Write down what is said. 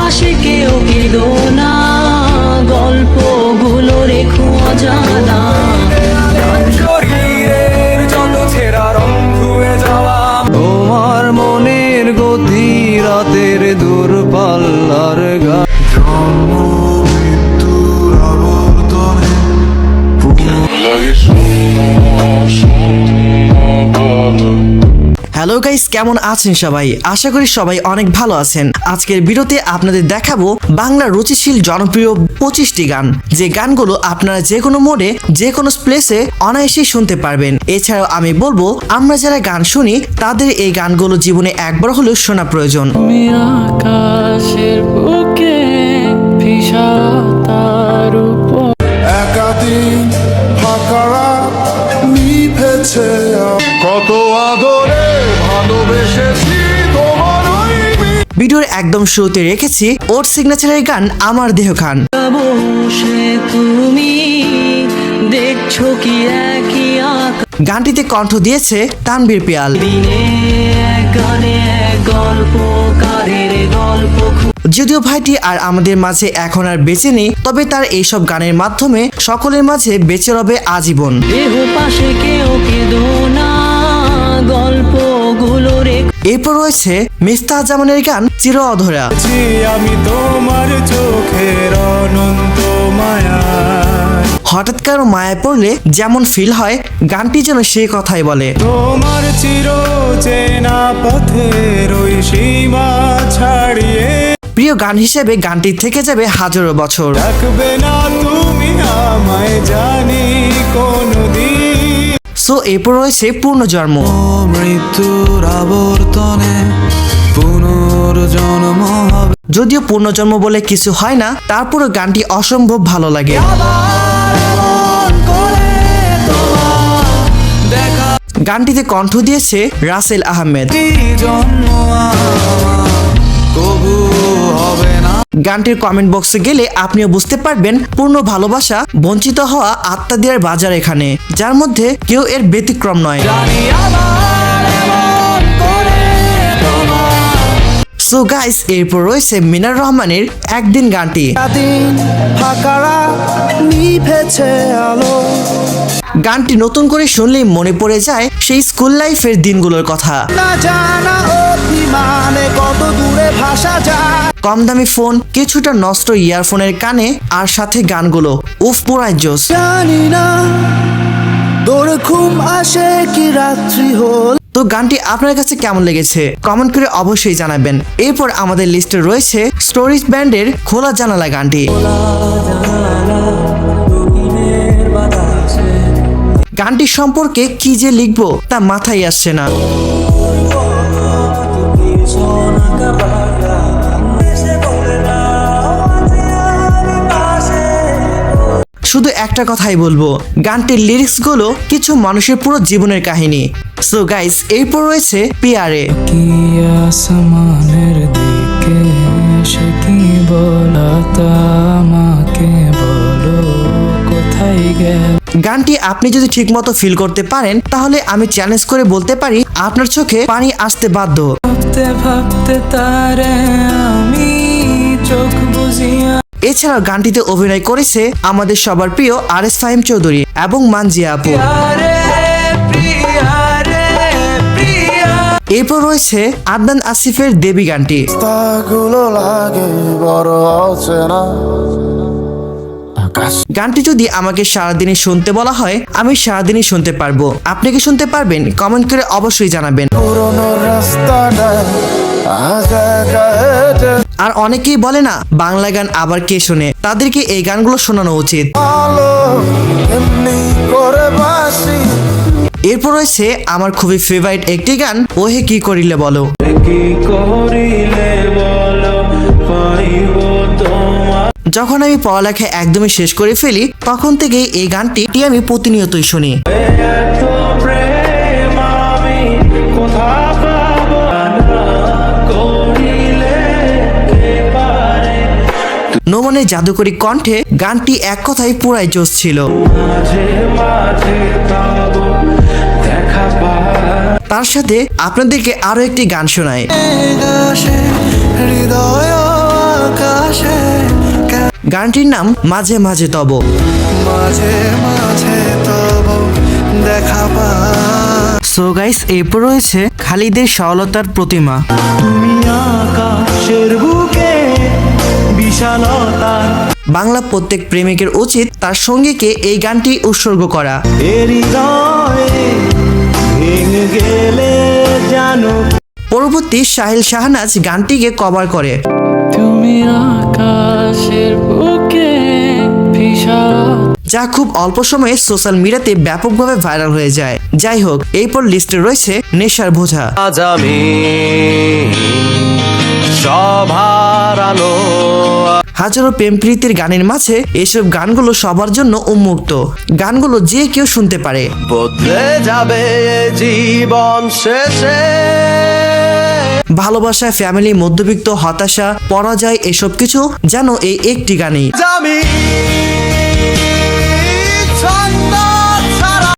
পাশে কেউ কেঁদো না, গল্পগুলো রেখো অজানা। শরীরের যত ছেঁড়া রং ধুয়ে যাওয়া, তোমার মনের গতি রাতের দূরপাল্লার গান। জন্ম মৃত্যুর আবর্তনে লাগে হ্যালো গাইস, কেমন আছেন সবাই? আশা করি সবাই অনেক ভালো আছেন। আজকের ভিডিওতে আপনাদের দেখাবো বাংলা রুচিশীল জনপ্রিয় 25টি গান, যে গানগুলো আপনারা যে কোনো মোডে যে কোনো প্লেসে অনায়াসেই শুনতে পারবেন। এছাড়াও আমি বলবো, আমরা যারা গান শুনি তাদের এই গানগুলো জীবনে একবার হলেও শোনা প্রয়োজন। তুমি আকাশের বুকে ভিসা তার উপর, একাদিন ফাঁকারা নিভেছে কত আদরে ভালোবেসেছি তোমার ওই ভিডিওর একদম শুরুতে রেখেছি ওর সিগনেচারের গান আমার দেহ খান। বসে তুমি দেখছো কি একই আকাশ, গানটিতে কণ্ঠ দিয়েছে তানভীর পিয়াল। দিনে এক গানে এক গল্পকারের গল্প। যদিও ভাইটি আর আমাদের মাঝে এখন আর বেঁচে নেই, তবে তার এইসব গানের মাধ্যমে সকলের মাঝে বেঁচে রবে আজীবন। দেহ পাশে কেউ কেঁদো না, গল্পগুলো রেখো। এরপর রয়েছে মিফতাহ জামানের গান চির অধরা। আমি তোমার চোখের অনন্ত মায়া, হঠাৎ কারো মায়ায় পড়লে যেমন ফিল হয়, গানটি যেন সেই কথাই বলে। তোমার চির চেনা পথের ওই সীমা ছাড়িয়ে প্রিয় গান হিসেবে গানটি থেকে যাবে হাজারো বছর। রাখবে না তুমি আমায় জানি কোনদিন। সো এরপর রয়েছে পুনর্জন্ম। মৃত্যুর আবর্তনে পুনর্জন্ম হবে। যদিও পুনর্জন্ম বলে কিছু হয় না, তারপরও গানটি অসম্ভব ভালো লাগে। গানটিতে কণ্ঠ দিয়েছে রাসেল আহমেদ। জন্ম কবু হবে না। গানটির কমেন্ট বক্সে গেলে আপনিও বুঝতে পারবেন পূর্ণ ভালোবাসা বঞ্চিত হওয়া আত্মা দেওয়ার বাজার এখানে, যার মধ্যে কেউ এর ব্যতিক্রম নয়। সো গাইস, এরপর রয়েছে মিনার রহমানের একদিন গানটি। গানটি নতুন করে শুনলেই মনে পড়ে যায় সেই স্কুল লাইফের দিনগুলোর কথা। কম দামি ফোন, কিছুটা নষ্ট ইয়ারফোনের কানে, আর সাথে গানগুলো উফ পুরাই জোস। তো গানটি আপনার কাছে কেমন লেগেছে কমেন্ট করে অবশ্যই জানাবেন। এরপর আমাদের লিস্টে রয়েছে স্টোরিজ ব্যান্ডের খোলা জানালা গানটি। গানটি সম্পর্কে কি যে লিখবো তা মাথায় আসছে না। শুধু একটা কথাই বলবো, গানটির লিরিক্সগুলো কিছু মানুষের পুরো জীবনের কাহিনী। সো গাইস, এরপর রয়েছে পিয়ারে। কি আসমানের দিকে এসে কি বলা, তা আমাকে বলো কোথায় গেল। গানটি আপনি যদি ঠিকমতো ফিল করতে পারেন, তাহলে আমি চ্যালেঞ্জ করে বলতে পারি আপনার চোখে পানি আসতে বাধ্য। ভাবতে ভাবতে তারে আমি চোখ বুঝিয়া। এছাড়াও গানটিতে অভিনয় করেছে আমাদের সবার প্রিয় আরএস ফাহিম চৌধুরী এবং মানজিয়া আপু। এরপর রয়েছে আদনান আসিফের দেবী গানটি। গানটি যদি আমাকে সারাদিনই শুনতে বলা হয়, আমি সারাদিনই শুনতে পারবো। আপনি কি শুনতে পারবেন? কমেন্ট করে অবশ্যই জানাবেন। আর অনেকেই বলে না বাংলা গান আবার কে শোনে, তাদেরকে এই গানগুলো শোনানো উচিত। এরপর রয়েছে আমার খুবই ফেভারিট একটি গান, ওহে কি করিলে বলো। যখন আমি পড়ালেখা একদমই শেষ করে ফেলি, তখন থেকেই এই গানটি আমি প্রতিনিয়তই শুনি। নোমানের জাদুকরী কণ্ঠে গানটি এক কথায় পুরাই জোশ ছিল। তার সাথে আপনাদেরকে আরো একটি গান শোনায়। গানটির নাম মাঝে মাঝে তব। মাঝে মাঝে তব দেখা পাই। সো গাইস, এরপর রয়েছে খালিদের সরলতার প্রতিমা। তুমি আকাশের বুকে বিশালতা, বাংলা প্রত্যেক প্রেমিকের উচিত তার সঙ্গীকে এই গানটি উৎসর্গ করা। হৃদয়ে ভেঙে গেলে জানো। পরবর্তী সাহিল শাহনাজ গানটিকে কভার করে। তুমি আকাশের বুকে বিশাল। যা খুব অল্প সময়ে সোশ্যাল মিডিয়াতে ব্যাপকভাবে ভাইরাল হয়ে যায়। যাই হোক, এরপর লিস্টে রয়েছে নেশার বোঝা। আজ আমি সবার আলো, হাজারো প্রেম প্রীতির গানের মাঝে এসব গানগুলো সবার জন্য উন্মুক্ত। গানগুলো যে কেউ শুনতে পারে। বদলে যাবে জীবন শেষে। ভালোবাসা, ফ্যামিলি, মধ্যবিত্ত, হতাশা, পরাজয়, এসব কিছু যেন এই একটি গানেই। আমি